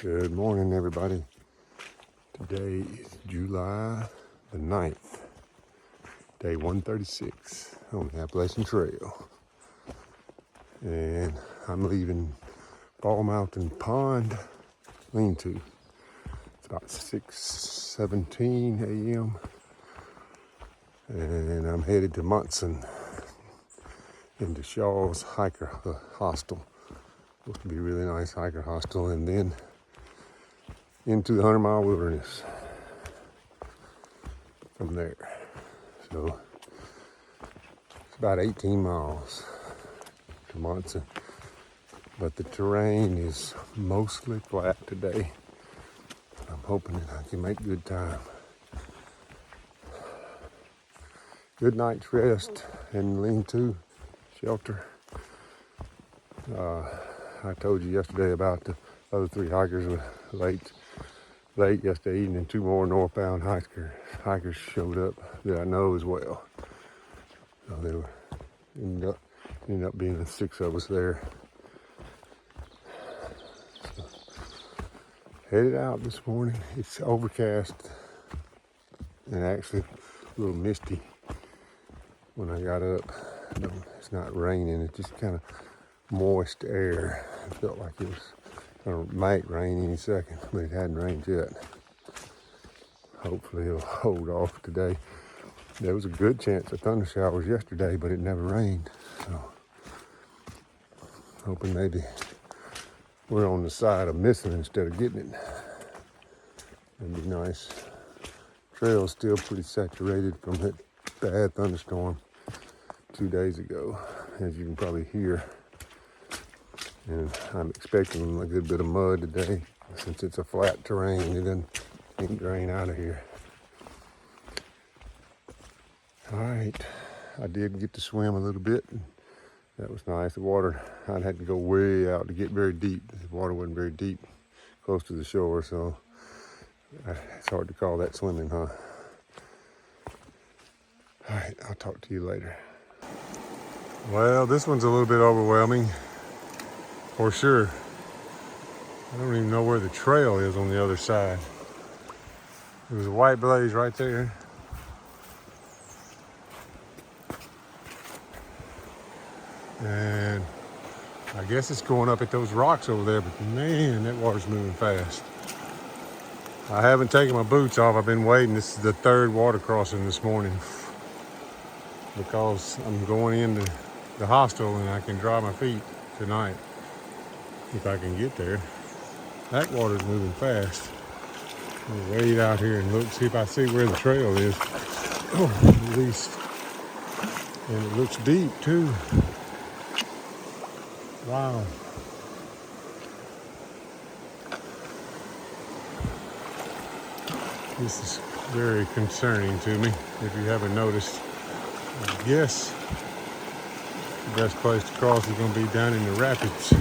Good morning, everybody. Today is July the 9th, day 136 on the Appalachian Trail. And I'm leaving Ball Mountain Pond lean-to. It's about 6:17 a.m. And I'm headed to Monson into Shaw's Hiker Hostel. Supposed to be a really nice hiker hostel, and then into the 100-mile wilderness from there. So it's about 18 miles to Monson, but the terrain is mostly flat today. I'm hoping that I can make good time. Good night's rest and lean-to shelter. I told you yesterday about the other three hikers were late yesterday evening. Two more northbound hikers showed up that I know as well. So they were ended up being 6 of us there. So, headed out this morning. It's overcast and actually a little misty when I got up. No, it's not raining. It's just kind of moist air. It felt like it was might rain any second, but it hadn't rained yet. Hopefully it'll hold off today. There was a good chance of thunder showers yesterday, but it never rained. So hoping maybe we're on the side of missing instead of getting it. That'd be nice. Trail's still pretty saturated from that bad thunderstorm 2 days ago, as you can probably hear. And I'm expecting a good bit of mud today. Since it's a flat terrain, it doesn't drain out of here. All right, I did get to swim a little bit. That was nice. The water, I'd had to go way out to get very deep. The water wasn't very deep, close to the shore, so it's hard to call that swimming, huh? All right, I'll talk to you later. Well, this one's a little bit overwhelming. For sure. I don't even know where the trail is on the other side. There's a white blaze right there. And I guess it's going up at those rocks over there, but man, that water's moving fast. I haven't taken my boots off. I've been waiting. This is the third water crossing this morning because I'm going into the hostel and I can dry my feet tonight. If I can get there. That water's moving fast. I'll wade out here and look, see if I see where the trail is. Oh, at least. And it looks deep too. Wow. This is very concerning to me, if you haven't noticed. I guess the best place to cross is going to be down in the rapids,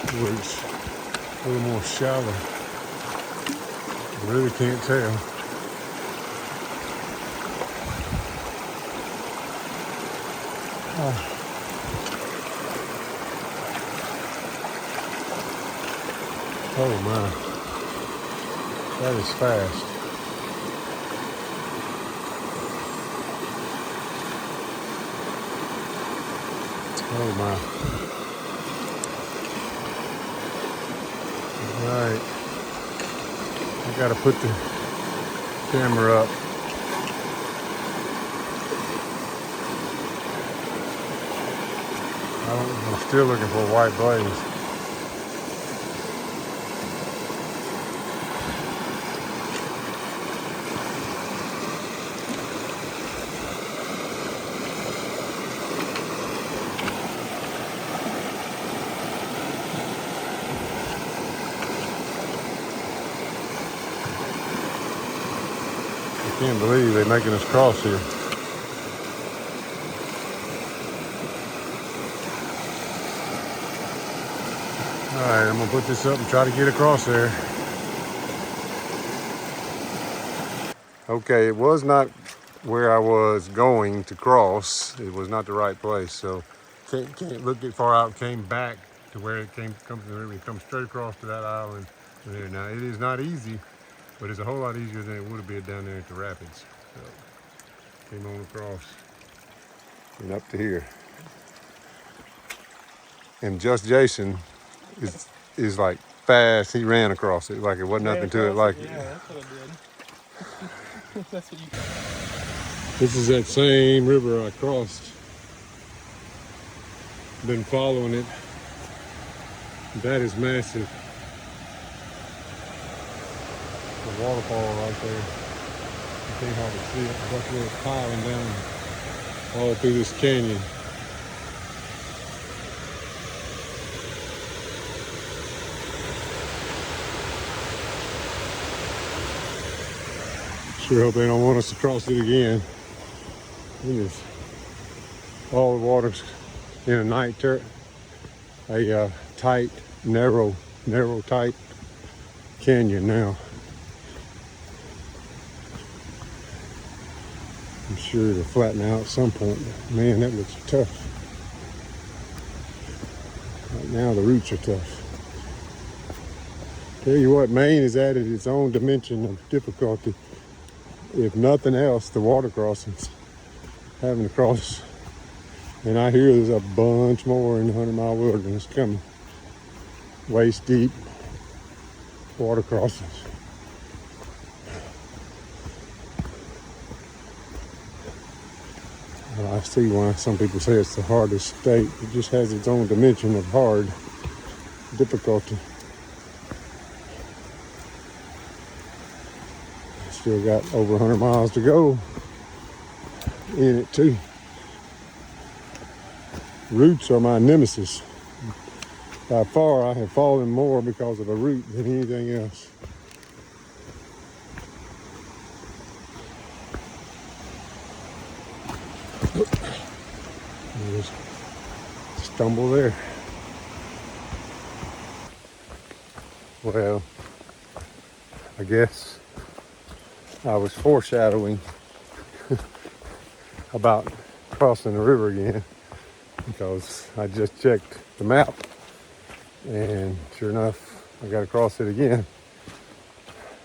where it's a little more shallow. I really can't tell. Oh my, that is fast. Oh my. Alright, I gotta put the camera up. I'm still looking for a white blaze. I can't believe they're making us cross here. All right, I'm gonna put this up and try to get across there. Okay, it was not where I was going to cross. It was not the right place, so can't look it far out. Came back to where it comes to the river. You come straight across to that island there. Now it is not easy, but it's a whole lot easier than it would have been down there at the rapids. So came on across and up to here. And just Jason is like fast. He ran across it like it wasn't nothing to it. Like yeah, that's what I did. That's what you thought. this is that same river I crossed. Been following it. That is massive. The waterfall right there. You can't hardly see it. That's where it's piling down all through this canyon. Sure hope they don't want us to cross it again. It is all the water's in a tight, narrow, tight canyon now. I'm sure it'll flatten out at some point. Man, that looks tough. Right now the roots are tough. Tell you what, Maine has added its own dimension of difficulty. If nothing else, the water crossings, having to cross. And I hear there's a bunch more in the 100-mile wilderness coming. Waist deep water crossings. Well, I see why some people say it's the hardest state. It just has its own dimension of hard difficulty. Still got over 100 miles to go in it too. Roots are my nemesis. By far, I have fallen more because of a root than anything else. Just stumble there. Well, I guess I was foreshadowing about crossing the river again because I just checked the map and sure enough I got to cross it again.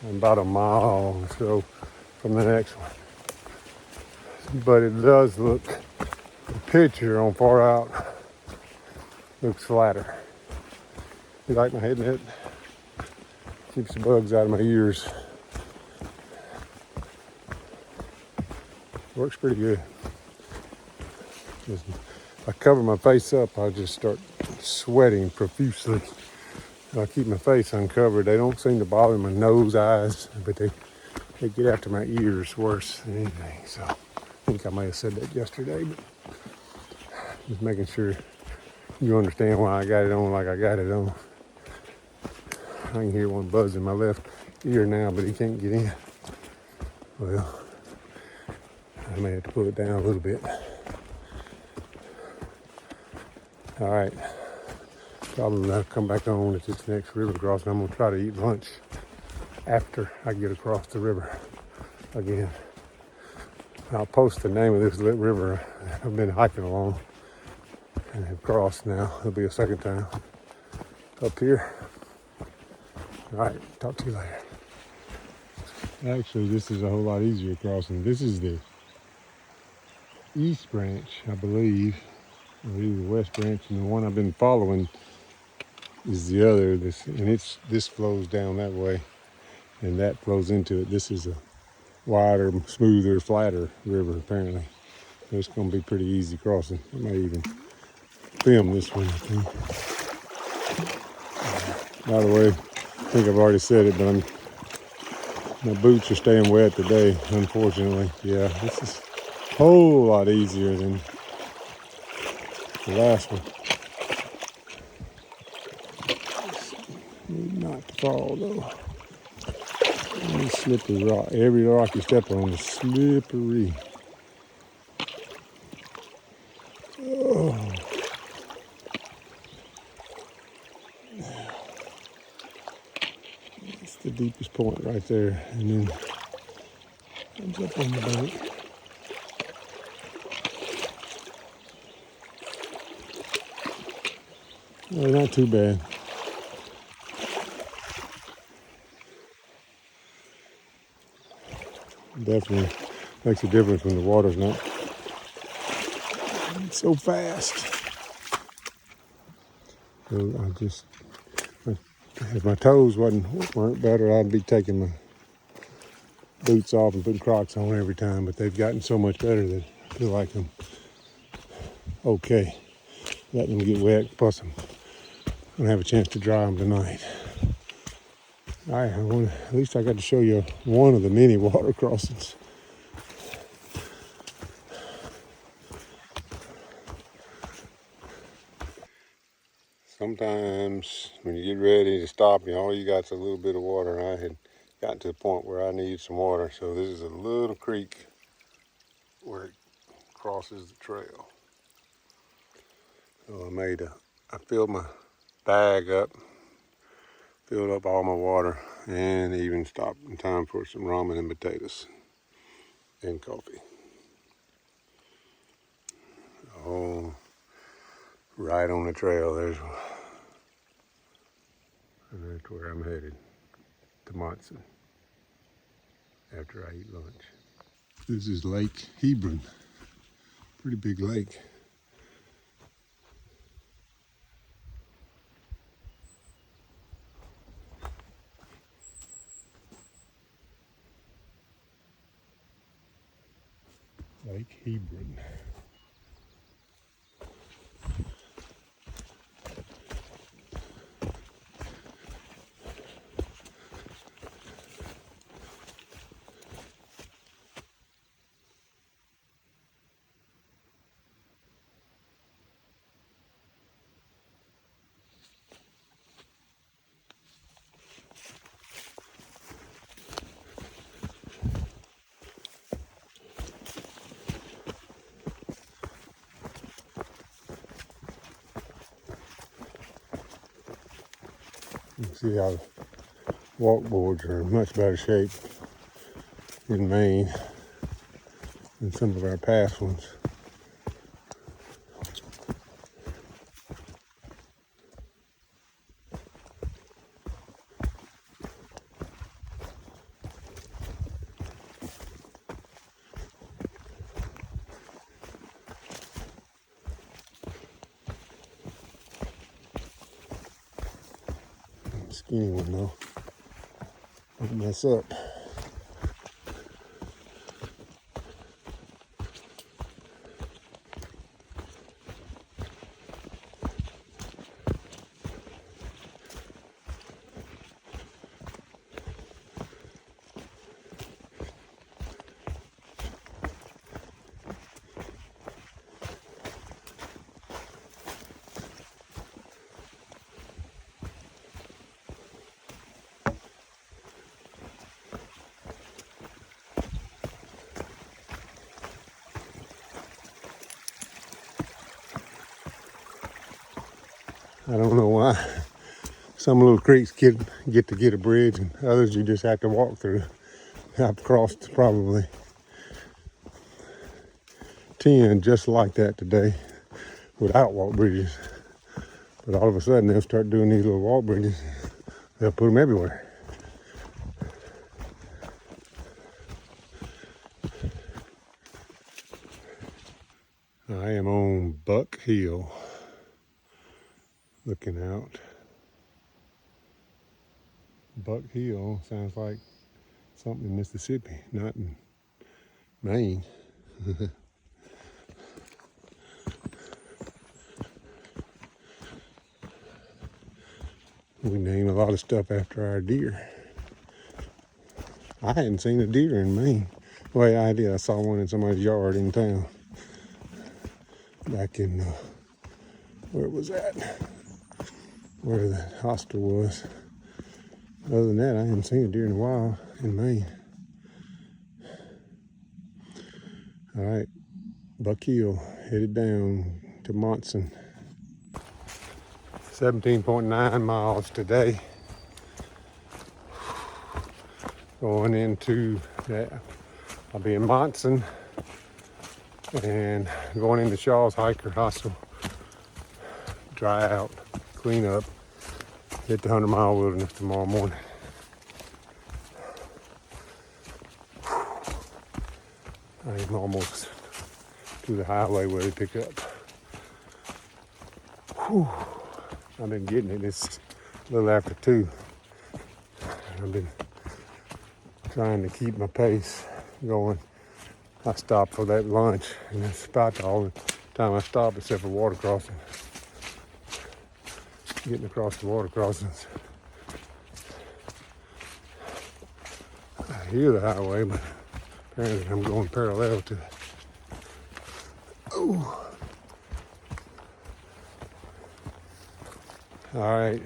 I'm about a mile or so from the next one, but it does look, the picture on far out looks flatter. You like my head net? Keeps the bugs out of my ears. Works pretty good. If I cover my face up, I just start sweating profusely. I keep my face uncovered. They don't seem to bother my nose, eyes, but they get after my ears worse than anything. So I think I may have said that yesterday, but just making sure you understand why I got it on like I got it on. I can hear one buzz in my left ear now, but he can't get in. Well, I may have to pull it down a little bit. All right, probably I'll come back on at this next river crossing. I'm gonna try to eat lunch after I get across the river again. I'll post the name of this river I've been hiking along and have crossed now. It'll be a second time up here. All right, talk to you later. Actually, this is a whole lot easier crossing. This is the east branch, I believe, or either the west branch, and the one I've been following is the other. This flows down that way, and that flows into it. This is a wider, smoother, flatter river apparently. So it's going to be pretty easy crossing. I may even film this one, I think. By the way, I think I've already said it, but my boots are staying wet today, unfortunately. Yeah, this is a whole lot easier than the last one. Need not to fall though. It's slippery rock. Every rock you step on is slippery. Oh. That's the deepest point right there, and then comes up on the bank. Well, not too bad. Definitely makes a difference when the water's not so fast. So if my toes weren't better, I'd be taking my boots off and putting Crocs on every time. But they've gotten so much better that I feel like I'm okay letting them get wet. Plus, I'm gonna have a chance to dry them tonight. All right, at least I got to show you one of the many water crossings. Sometimes when you get ready to stop, all you got is a little bit of water. And I had gotten to the point where I needed some water. So this is a little creek where it crosses the trail. So I filled my bag up, filled up all my water, and even stopped in time for some ramen and potatoes and coffee. Oh, right on the trail, that's where I'm headed, to Monson, after I eat lunch. This is Lake Hebron, pretty big lake. Lake Hebron. You can see how the walkboards are in much better shape in Maine than some of our past ones. Skinny one though. Don't mess up. I don't know why some little creeks get to get a bridge and others you just have to walk through. I've crossed probably 10 just like that today without walk bridges. But all of a sudden they'll start doing these little walk bridges. They'll put them everywhere. I am on Buck Hill looking out. Buck Hill sounds like something in Mississippi, not in Maine. We name a lot of stuff after our deer. I hadn't seen a deer in Maine. Well, I did. I saw one in somebody's yard in town. Back in, where was that? Where the hostel was. Other than that, I haven't seen a deer in a while in Maine. All right, Buck Hill, headed down to Monson. 17.9 miles today. Going into that, I'll be in Monson and going into Shaw's Hiker Hostel. Dry out. clean up, hit the 100-mile wilderness tomorrow morning. I am almost to the highway where they pick up. Whew. I've been getting it. It's a little after 2. I've been trying to keep my pace going. I stopped for that lunch, and that's about the only time I stopped except for water crossing. Getting across the water crossings. I hear the highway, but apparently I'm going parallel to it. Ooh. All right.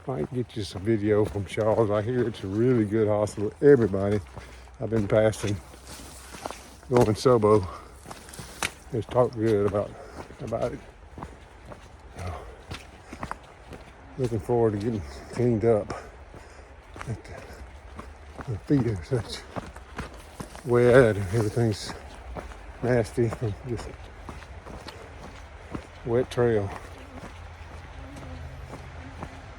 Might get you some video from Charles. I hear it's a really good hostel. Everybody I've been passing going Sobo has talked good about it. So, looking forward to getting cleaned up. My feet are such wet and everything's nasty from just wet trail.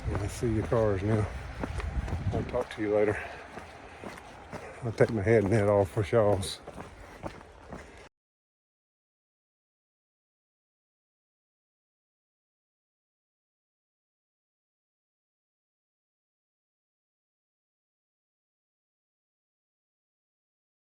And I see your cars now. I'll talk to you later. I'll take my head net off for Shaw's.